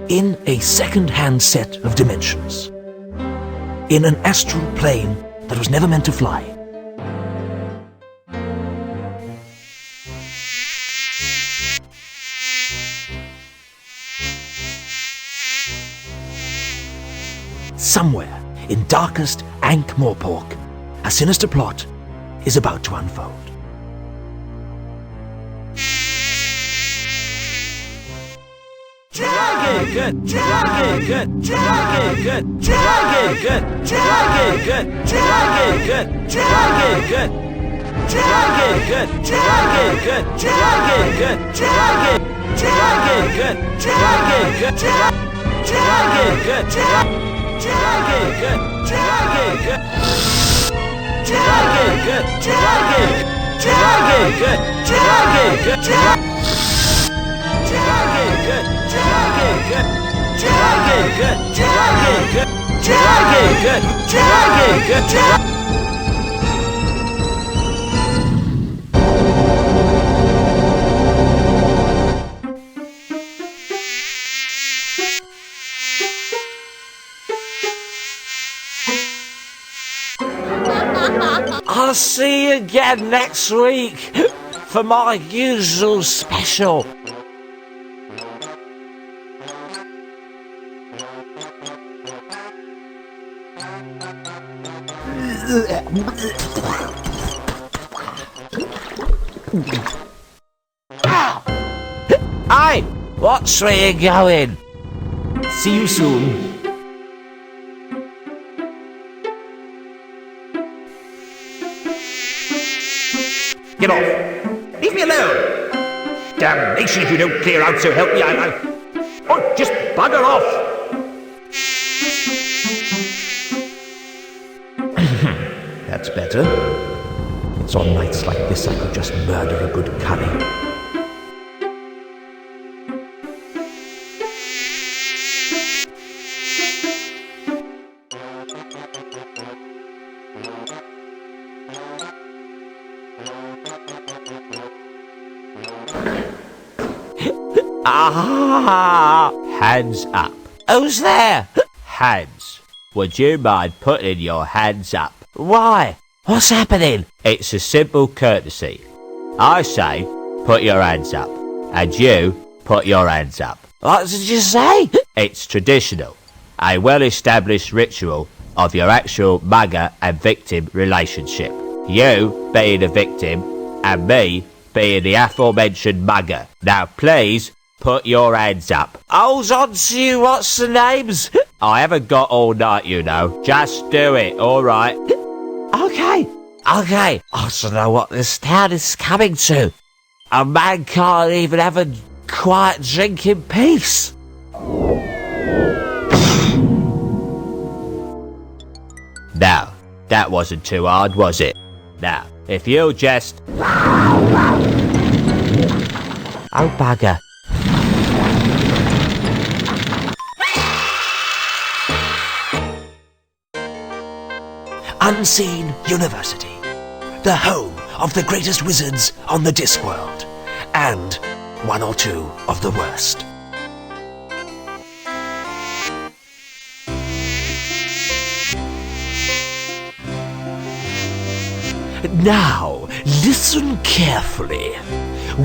in a second-hand set of dimensions, in an astral plane that was never meant to fly. Somewhere in darkest Ankh-Morpork, a sinister plot is about to unfold. Dragon! Dragon! Dragon! Dragon! Dragon! Dragon! Dragon! Dragon! Dragon! Dragon! Dragon! Dragon! Dragon! Dragon! I'll see you again next week for my usual special. Hey, what's where you going? See you soon. Get off! Leave me alone! Damnation if you don't clear out, so help me, Oh, just bugger off! That's better. It's on nights like this I could just murder a good curry. Ah! Hands up. Who's there? Hands. Would you mind putting your hands up? Why? What's happening? It's a simple courtesy. I say, put your hands up. And you, put your hands up. What did you say? It's traditional. A well-established ritual of your actual mugger and victim relationship. You being the victim, and me being the aforementioned mugger. Now please, put your hands up. Hold on to you, what's the names? I haven't got all night, you know. Just do it, alright? Okay. I don't know what this town is coming to. A man can't even have a quiet drink in peace. Now, that wasn't too hard, was it? Now, if you'll just... Oh, bugger. Unseen University, the home of the greatest wizards on the Discworld, and one or two of the worst. Now, listen carefully.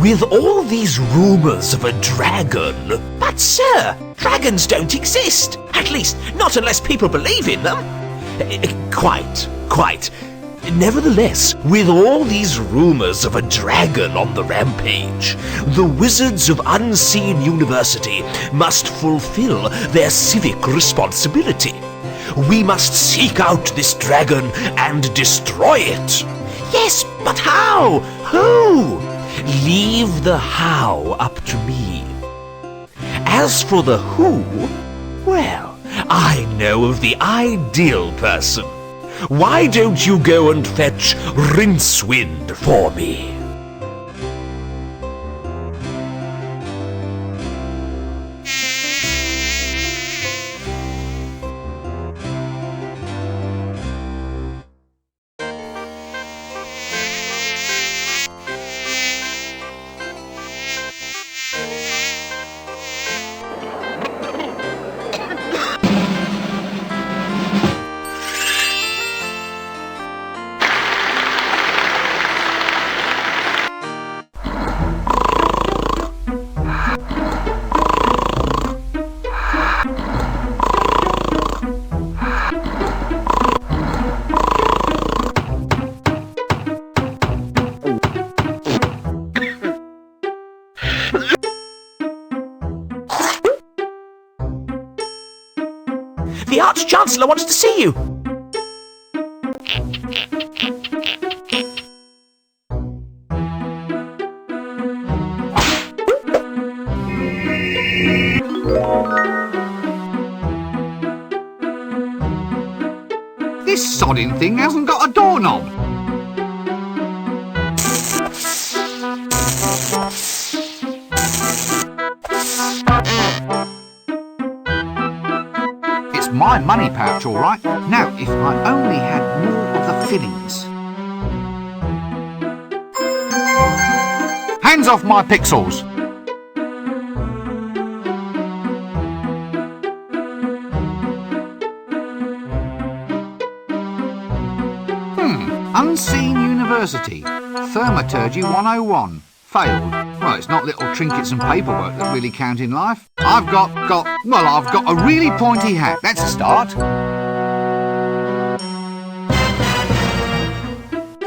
With all these rumors of a dragon... But sir, dragons don't exist. At least, not unless people believe in them. Quite. Nevertheless, with all these rumors of a dragon on the rampage, the wizards of Unseen University must fulfill their civic responsibility. We must seek out this dragon and destroy it. Yes, but how? Who? Leave the how up to me. As for the who, well, I know of the ideal person. Why don't you go and fetch Rincewind for me? The Arch-Chancellor wants to see you. This sodding thing hasn't got a doorknob. It's my money pouch, all right. Now, if I only had more of the fillings. Hands off my pixels. Unseen University, Thermaturgy 101. Failed. Well, it's not little trinkets and paperwork that really count in life. I've got a really pointy hat. That's a start.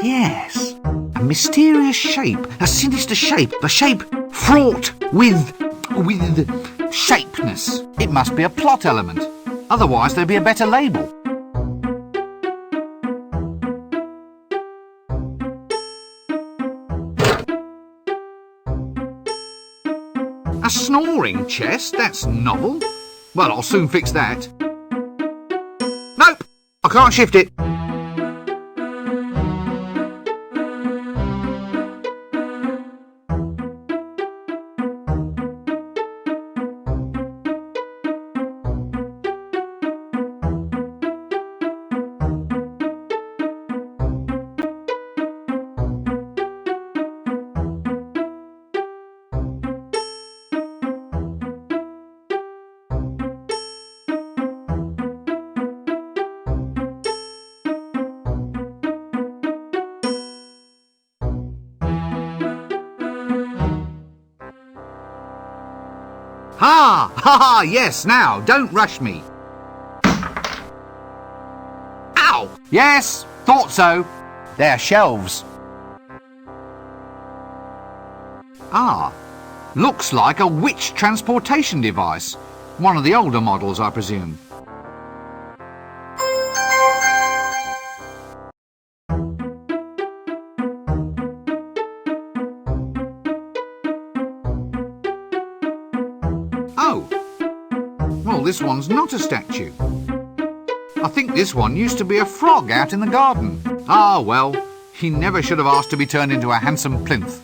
Yes. A mysterious shape, a sinister shape, a shape fraught with shapeness. It must be a plot element. Otherwise, there'd be a better label. A snoring chest? That's novel. Well, I'll soon fix that. Nope! I can't shift it. Ha! Ha ha! Yes, now, don't rush me. Ow! Yes, thought so. They're shelves. Ah, looks like a witch transportation device. One of the older models, I presume. Oh, well, this one's not a statue. I think this one used to be a frog out in the garden. Ah, well, he never should have asked to be turned into a handsome plinth.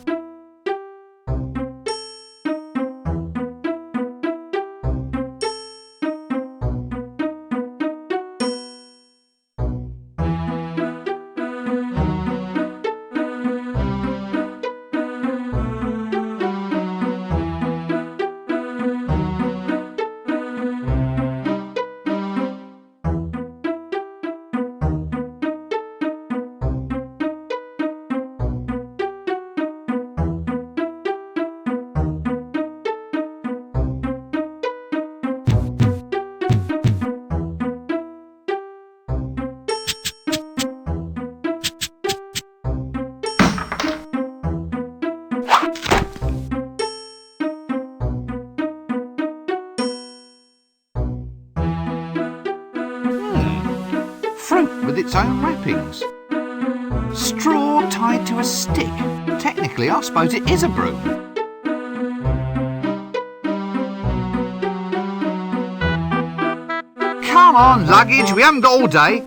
Fruit with its own wrappings. Straw tied to a stick. Technically, I suppose it is a broom. Come on, luggage, we haven't got all day.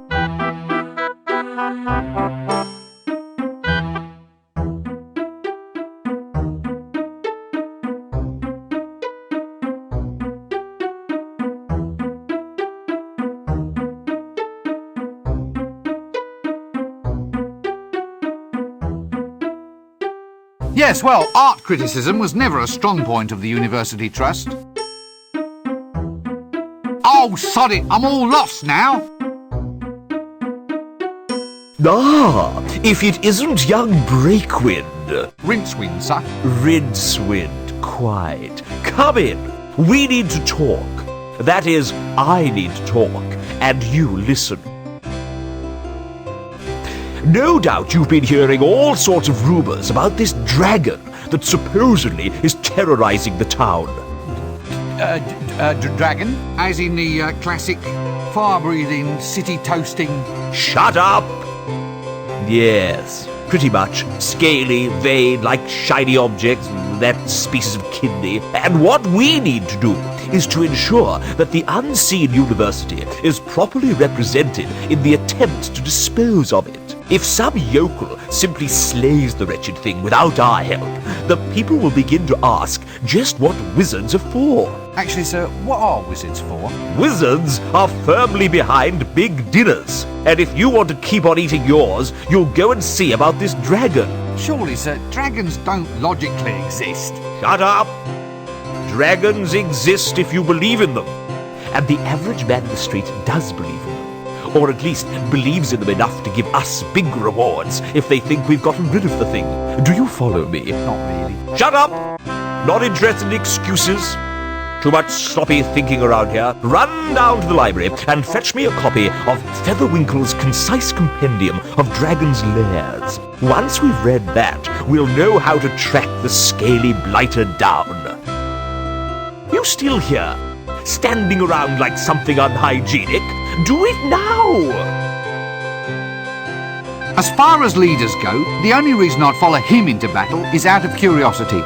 Yes, well, art criticism was never a strong point of the University Trust. Oh, sod it, I'm all lost now. Ah, if it isn't young Breakwind. Rincewind, sir. Rincewind, quite. Come in. We need to talk. That is, I need to talk, and you listen. No doubt you've been hearing all sorts of rumors about this dragon that supposedly is terrorizing the town. Dragon, as in the classic fire-breathing, city-toasting... Shut up! Yes, pretty much. Scaly, vein, like shiny objects, that species of kidney. And what we need to do is to ensure that the unseen university is properly represented in the attempt to dispose of it. If some yokel simply slays the wretched thing without our help, the people will begin to ask just what wizards are for. Actually, sir, what are wizards for? Wizards are firmly behind big dinners. And if you want to keep on eating yours, you'll go and see about this dragon. Surely, sir, dragons don't logically exist. Shut up! Dragons exist if you believe in them. And the average man in the street does believe in them. Or at least believes in them enough to give us big rewards if they think we've gotten rid of the thing. Do you follow me? Not really. Shut up! Not interested in excuses. Too much sloppy thinking around here. Run down to the library and fetch me a copy of Featherwinkle's concise compendium of Dragon's Lairs. Once we've read that, we'll know how to track the scaly blighter down. You still here? Standing around like something unhygienic? Do it now! As far as leaders go, the only reason I'd follow him into battle is out of curiosity.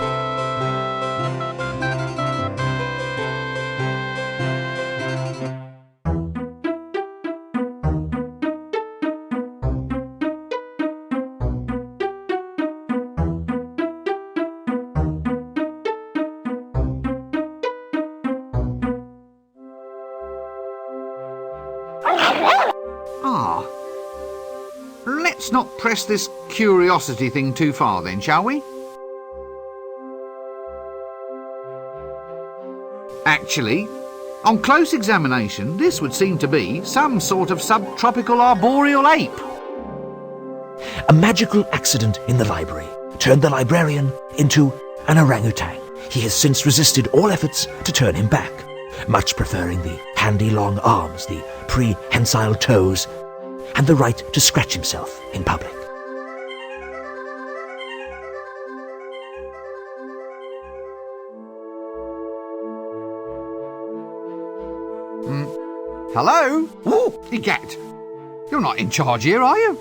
Let's not press this curiosity thing too far then, shall we? Actually, on close examination, this would seem to be some sort of subtropical arboreal ape. A magical accident in the library turned the librarian into an orangutan. He has since resisted all efforts to turn him back, much preferring the handy long arms, the prehensile toes, and the right to scratch himself in public. Hello? Ooh, Egat. You're not in charge here, are you?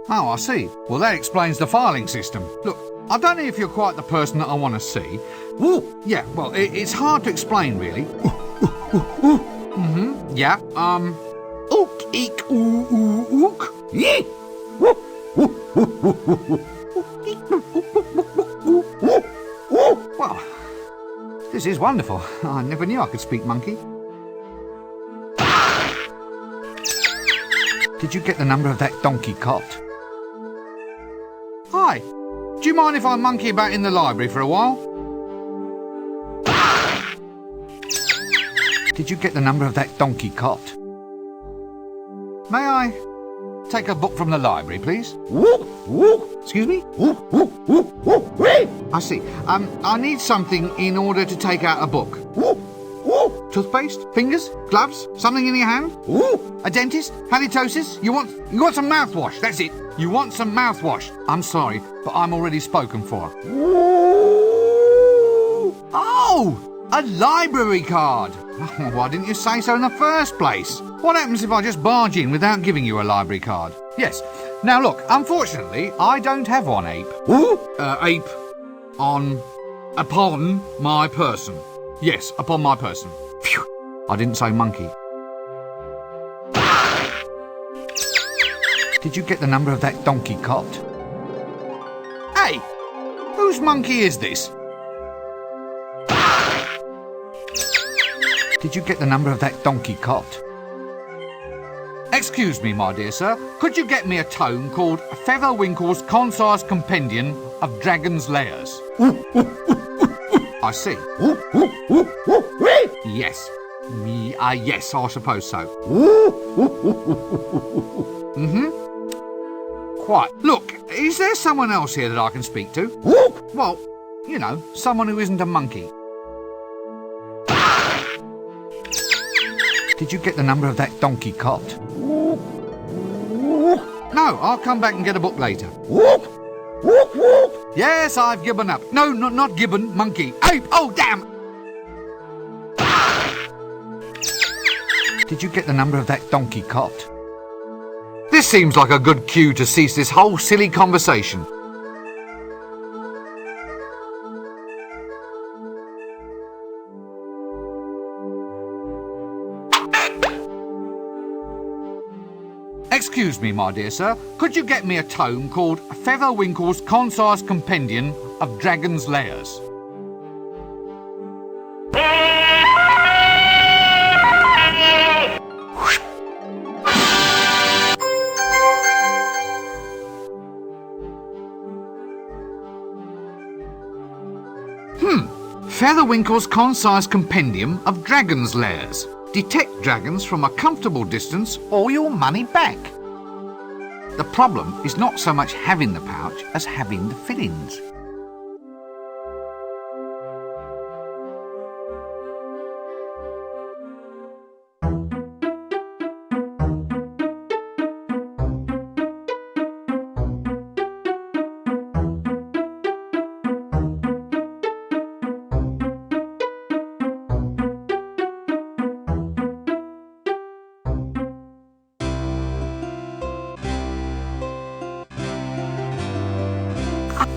Oh, I see. Well, that explains the filing system. Look, I don't know if you're quite the person that I want to see. Ooh, yeah, well, it's hard to explain, really. Yeah, ook, eek, ook. Yee! Well, this is wonderful. I never knew I could speak monkey. Did you get the number of that donkey cot? Hi, do you mind if I monkey about in the library for a while? Did you get the number of that donkey cot? May I take a book from the library, please? Excuse me? I see. I need something in order to take out a book. Toothpaste? Fingers? Gloves? Something in your hand? A dentist? Halitosis? You want some mouthwash? That's it. You want some mouthwash. I'm sorry, but I'm already spoken for. Oh! A library card! Why didn't you say so in the first place? What happens if I just barge in without giving you a library card? Yes. Now look, unfortunately, I don't have one ape. Ape upon my person. Yes, upon my person. Phew. I didn't say monkey. Did you get the number of that donkey cot? Hey! Whose monkey is this? Did you get the number of that donkey cot? Excuse me, my dear sir. Could you get me a tome called Featherwinkle's Concise Compendium of Dragon's Lairs? I see. Yes. Yes, I suppose so. Quite. Look, is there someone else here that I can speak to? Well, you know, someone who isn't a monkey. Did you get the number of that donkey cot? No, I'll come back and get a book later. Yes, I've given up. No, not gibbon, monkey. Ape! Oh, damn! Did you get the number of that donkey cot? This seems like a good cue to cease this whole silly conversation. Excuse me, my dear sir, could you get me a tome called Featherwinkle's Concise Compendium of Dragon's Lairs? Featherwinkle's Concise Compendium of Dragon's Lairs. Detect dragons from a comfortable distance or your money back. The problem is not so much having the pouch as having the fillings.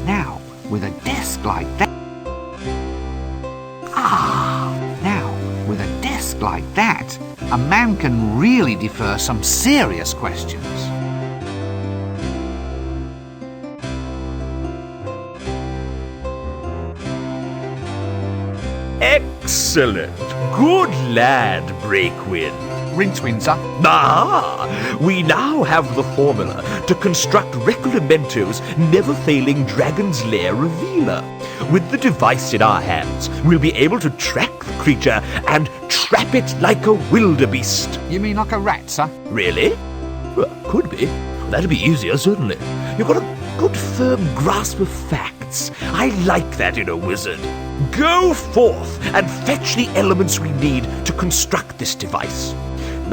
Now, with a desk like that... Now, with a desk like that, a man can really defer some serious questions. Excellent. Good lad, Breakwind. Rincewind, sir. We now have the formula to construct Reclamento's never-failing Dragon's Lair revealer. With the device in our hands, we'll be able to track the creature and trap it like a wildebeest. You mean like a rat, sir? Really? Well, could be. That'd be easier, certainly. You've got a good firm grasp of facts. I like that in a wizard. Go forth and fetch the elements we need to construct this device.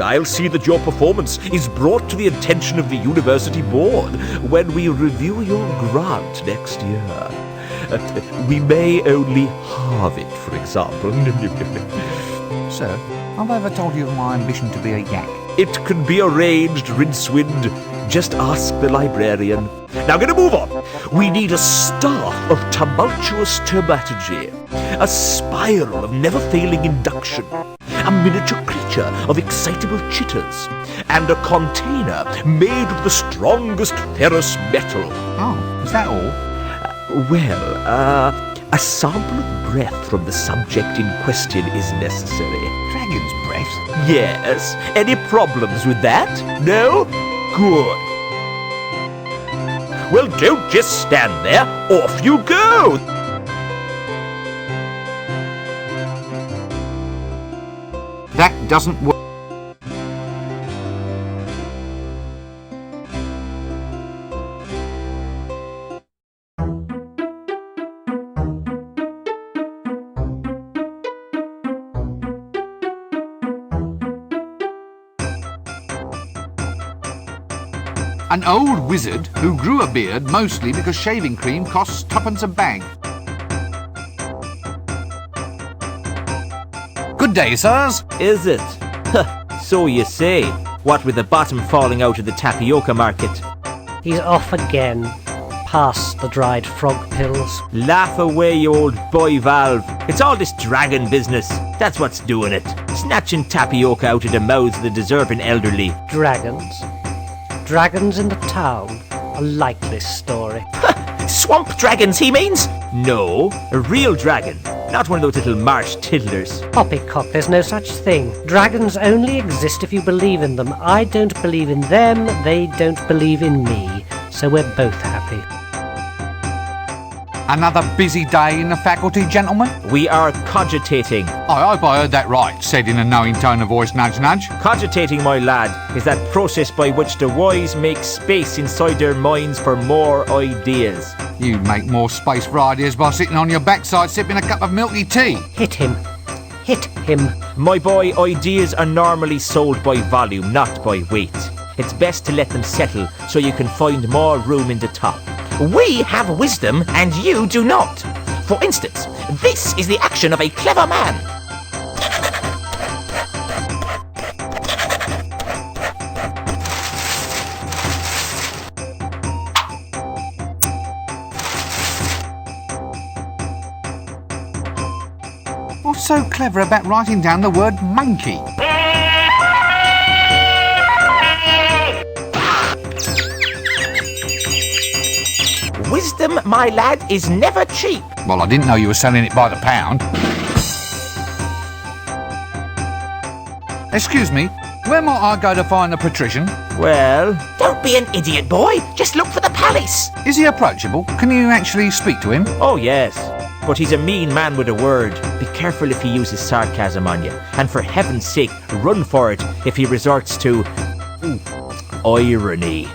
I'll see that your performance is brought to the attention of the university board when we review your grant next year. We may only halve it, for example. Sir, have I ever told you of my ambition to be a yak? It can be arranged, Rincewind. Just ask the librarian. Now, gonna move on. We need a staff of tumultuous taumaturgy, a spiral of never-failing induction, a miniature creature of excitable chitters, and a container made of the strongest ferrous metal. Oh, is that all? A sample of breath from the subject in question is necessary. Dragon's breath? Yes. Any problems with that? No? Good. Well, don't just stand there. Off you go! That doesn't work. An old wizard who grew a beard mostly because shaving cream costs twopence a bag. Good day, sirs. Is it? So you say. What with the bottom falling out of the tapioca market. He's off again. Past the dried frog pills. Laugh away, you old boy Valve. It's all this dragon business. That's what's doing it. Snatching tapioca out of the mouths of the deserving elderly. Dragons. Dragons in the town. I like this story. Swamp dragons, he means? No, a real dragon. Not one of those little marsh tiddlers. Poppycock, there's no such thing. Dragons only exist if you believe in them. I don't believe in them, they don't believe in me. So we're both happy. Another busy day in the faculty, gentlemen? We are cogitating. I hope I heard that right, said in a knowing tone of voice, nudge nudge. Cogitating, my lad, is that process by which the wise make space inside their minds for more ideas. You make more space for ideas by sitting on your backside sipping a cup of milky tea. Hit him. Hit him. My boy, ideas are normally sold by volume, not by weight. It's best to let them settle so you can find more room in the top. We have wisdom and you do not. For instance, this is the action of a clever man. so clever about writing down the word monkey? Wisdom, my lad, is never cheap. Well, I didn't know you were selling it by the pound. Excuse me, where might I go to find the patrician? Well, Don't be an idiot, boy. Just look for the palace. Is he approachable? Can you actually speak to him? oh yes, but he's a mean man with a word. Be careful if he uses sarcasm on you, and for heaven's sake, run for it if he resorts to irony.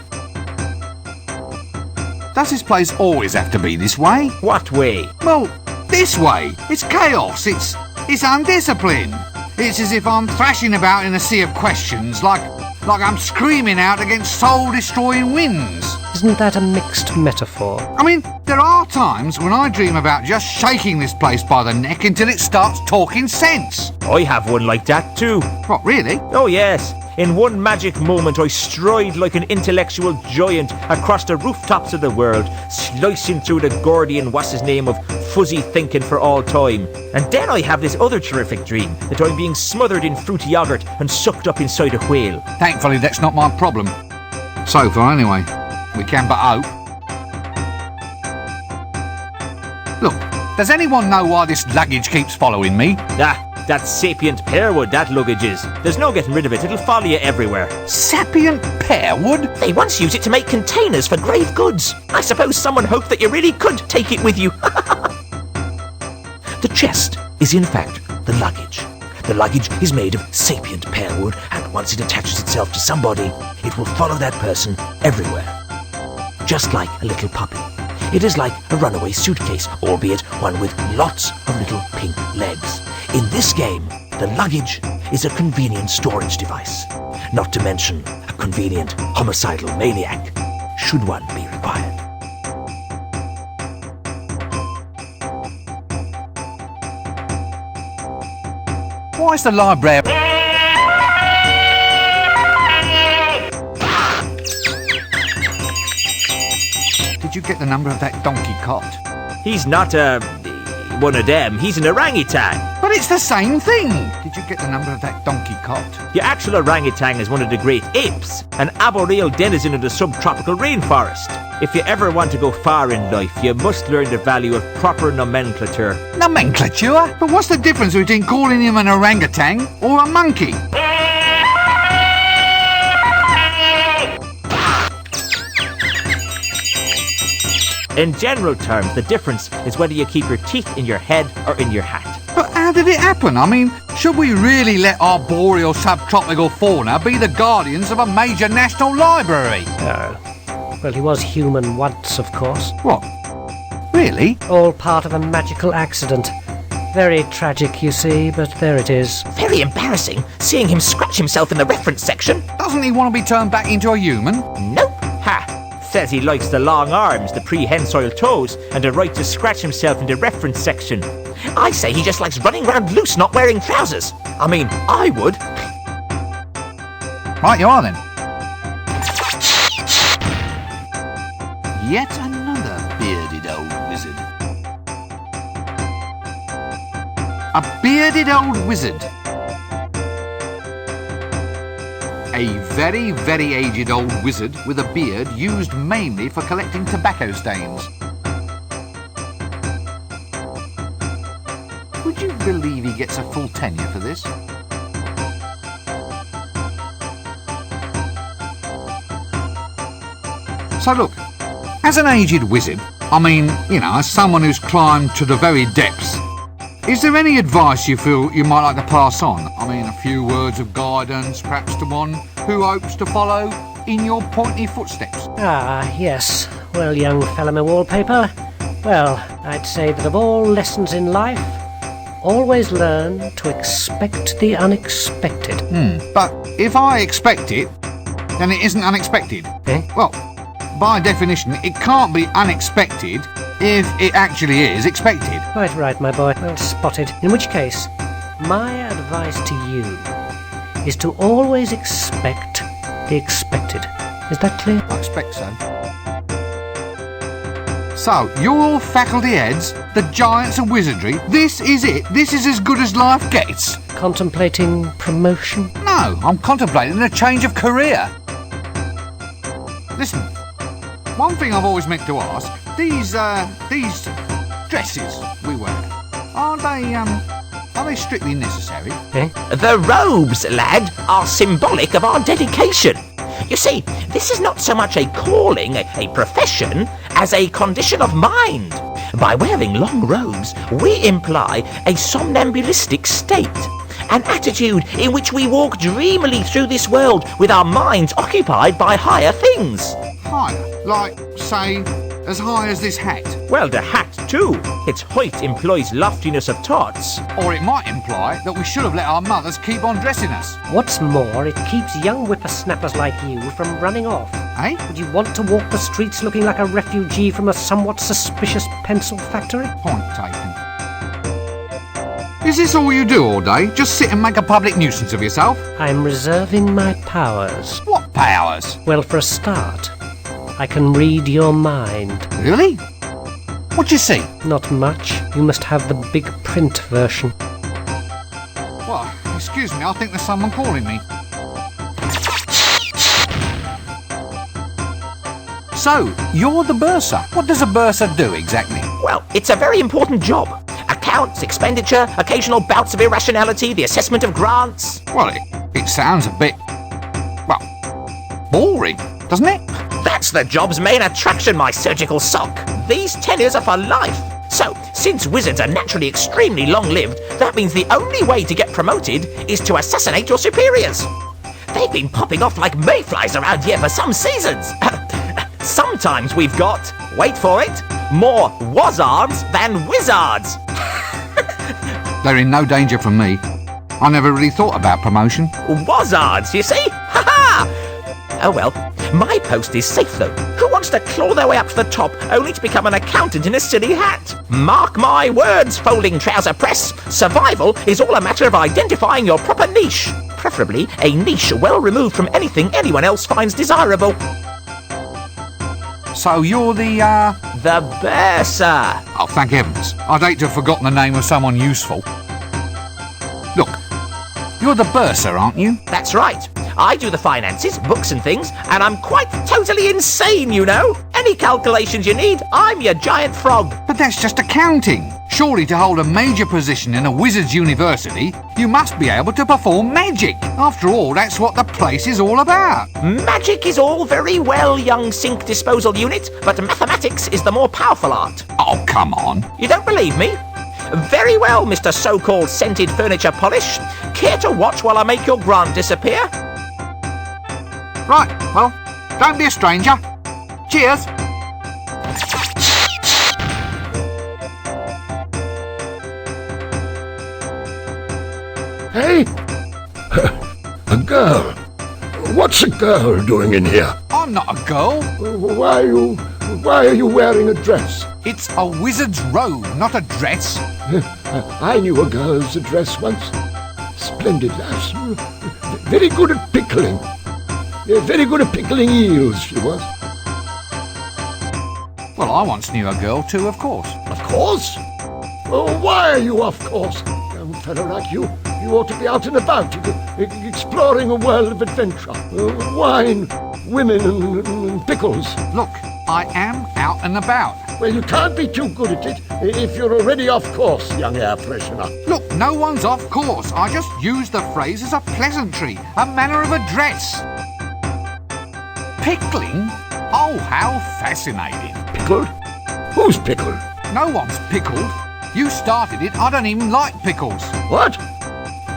Does this place always have to be this way? What way? Well, this way. It's chaos. It's undisciplined. It's as if I'm thrashing about in a sea of questions, like I'm screaming out against soul-destroying winds. Isn't that a mixed metaphor? I mean, there are times when I dream about just shaking this place by the neck until it starts talking sense. I have one like that too. What, really? Oh yes, in one magic moment I stride like an intellectual giant across the rooftops of the world, slicing through the Gordian what's-his-name of fuzzy thinking for all time. And then I have this other terrific dream, that I'm being smothered in fruity yogurt and sucked up inside a whale. Thankfully, that's not my problem. So far, anyway. We can but hope. Look, does anyone know why this luggage keeps following me? That's sapient pearwood, that luggage is. There's no getting rid of it, it'll follow you everywhere. Sapient pearwood? They once used it to make containers for grave goods. I suppose someone hoped that you really could take it with you. The chest is in fact the luggage. The luggage is made of sapient pearwood, and once it attaches itself to somebody, it will follow that person everywhere. Just like a little puppy. It is like a runaway suitcase, albeit one with lots of little pink legs. In this game, the luggage is a convenient storage device. Not to mention a convenient homicidal maniac, should one be required. Why is the library... Did you get the number of that donkey cot? He's not one of them, he's an orangutan. But it's the same thing! Did you get the number of that donkey cot? The actual orangutan is one of the great apes, an arboreal denizen of the subtropical rainforest. If you ever want to go far in life, you must learn the value of proper nomenclature. Nomenclature? But what's the difference between calling him an orangutan or a monkey? In general terms, the difference is whether you keep your teeth in your head or in your hat. But how did it happen? I mean, should we really let arboreal subtropical fauna be the guardians of a major national library? Well, he was human once, of course. What? Really? All part of a magical accident. Very tragic, you see, but there it is. Very embarrassing, seeing him scratch himself in the reference section. Doesn't he want to be turned back into a human? Nope. Ha! Says he likes the long arms, the prehensile toes, and the right to scratch himself in the reference section. I say he just likes running around loose, not wearing trousers. I mean, I would. Right you are then. Yet another bearded old wizard. A bearded old wizard. A very, very aged old wizard with a beard used mainly for collecting tobacco stains. Would you believe he gets a full tenure for this? So look, as an aged wizard, I mean, you know, as someone who's climbed to the very depths, is there any advice you feel you might like to pass on? I mean, a few words of guidance, perhaps to one who hopes to follow in your pointy footsteps? Ah, yes. Well, young fellow wallpaper, well, I'd say that of all lessons in life, always learn to expect the unexpected. But if I expect it, then it isn't unexpected. Eh? Well, by definition, it can't be unexpected if it actually is expected. Right, my boy. Well spotted. In which case, my advice to you is to always expect the expected. Is that clear? I expect so. So, you're all faculty heads, the giants of wizardry. This is it? This is as good as life gets? Contemplating promotion? No, I'm contemplating a change of career. Listen, one thing I've always meant to ask, these dresses we wear, are they strictly necessary? The robes, lad, are symbolic of our dedication. You see, this is not so much a calling, a profession, as a condition of mind. By wearing long robes, we imply a somnambulistic state, an attitude in which we walk dreamily through this world with our minds occupied by higher things. Higher? Like, say, as high as this hat? Well, the hat, too. Its height implies loftiness of thoughts. Or it might imply that we should have let our mothers keep on dressing us. What's more, it keeps young whippersnappers like you from running off. Eh? Would you want to walk the streets looking like a refugee from a somewhat suspicious pencil factory? Point taken. Is this all you do all day? Just sit and make a public nuisance of yourself? I'm reserving my powers. What powers? Well, for a start, I can read your mind. Really? What do you see? Not much. You must have the big print version. Well, excuse me, I think there's someone calling me. So, you're the bursar. What does a bursar do exactly? Well, it's a very important job. Accounts, expenditure, occasional bouts of irrationality, the assessment of grants. Well, it sounds a bit, well, boring, doesn't it? That's the job's main attraction, my surgical sock. These tenures are for life. So, since wizards are naturally extremely long-lived, that means the only way to get promoted is to assassinate your superiors. They've been popping off like mayflies around here for some seasons. Sometimes we've got, wait for it, more wazards than wizards. They're in no danger from me. I never really thought about promotion. Wazards, you see? Ha-ha! Oh well, my post is safe though. Who wants to claw their way up to the top only to become an accountant in a silly hat? Mark my words, folding trouser press. Survival is all a matter of identifying your proper niche. Preferably a niche well removed from anything anyone else finds desirable. So you're the bursar. Oh, thank heavens. I'd hate to have forgotten the name of someone useful. Look, you're the bursar, aren't you? That's right. I do the finances, books and things, and I'm quite totally insane, you know. Any calculations you need, I'm your giant frog. But that's just accounting. Surely to hold a major position in a wizard's university, you must be able to perform magic. After all, that's what the place is all about. Magic is all very well, young sink disposal unit, but mathematics is the more powerful art. Oh, come on. You don't believe me? Very well, Mr. So-called scented furniture polish. Care to watch while I make your grant disappear? Right, well, don't be a stranger. Cheers. Hey? A girl? What's a girl doing in here? I'm not a girl. Why are you wearing a dress? It's a wizard's robe, not a dress. I knew a girl's dress once. Splendid lass. Very good at pickling. Very good at pickling eels, she was. Well, I once knew a girl too, of course. Of course? Oh, why are you of course? Young fellow like you ought to be out and about, exploring a world of adventure. Wine, women and pickles. Look, I am out and about. Well, you can't be too good at it if you're already off course, young air freshener. Look, no one's off course. I just used the phrase as a pleasantry, a manner of address. Pickling? Oh, how fascinating. Pickled? Who's pickled? No one's pickled. You started it. I don't even like pickles. What?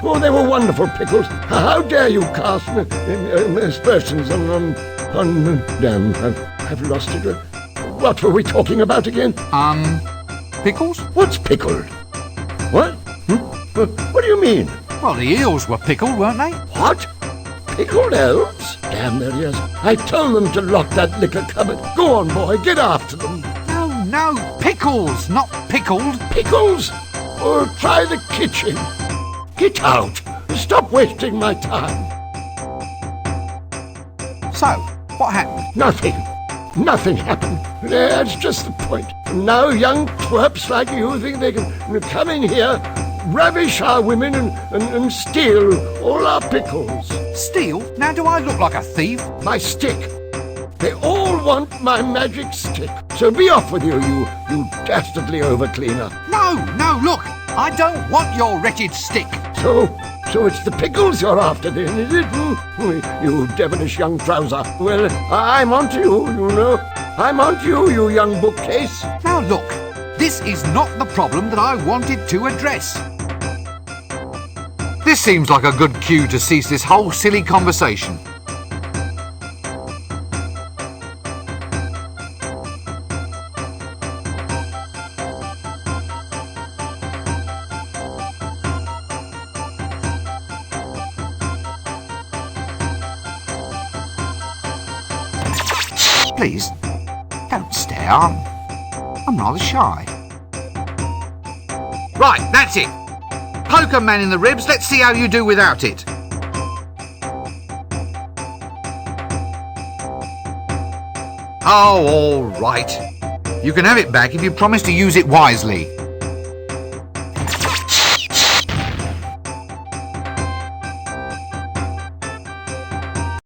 Oh, they were wonderful pickles. How dare you cast aspersions on damn, I've lost it. What were we talking about again? Pickles? What's pickled? What? What do you mean? Well, the eels were pickled, weren't they? What? Pickled elves? Damn their ears. I told them to lock that liquor cupboard. Go on, boy, get after them. No, pickles, not pickled. Pickles? Or try the kitchen. Get out. Stop wasting my time. So, what happened? Nothing. Nothing happened. That's just the point. Now young twerps like you think they can come in here, ravish our women and steal all our pickles. Steal? Now do I look like a thief? My stick. They all want my magic stick. So be off with you, you dastardly overcleaner. No, look. I don't want your wretched stick. So it's the pickles you're after then, is it? You devilish young trouser. Well, I'm onto you, you know. I'm onto you, you young bookcase. Now look, this is not the problem that I wanted to address. This seems like a good cue to cease this whole silly conversation. Please, don't stare. I'm rather shy. Right, that's it. Poke a man in the ribs. Let's see how you do without it. Oh, all right. You can have it back if you promise to use it wisely.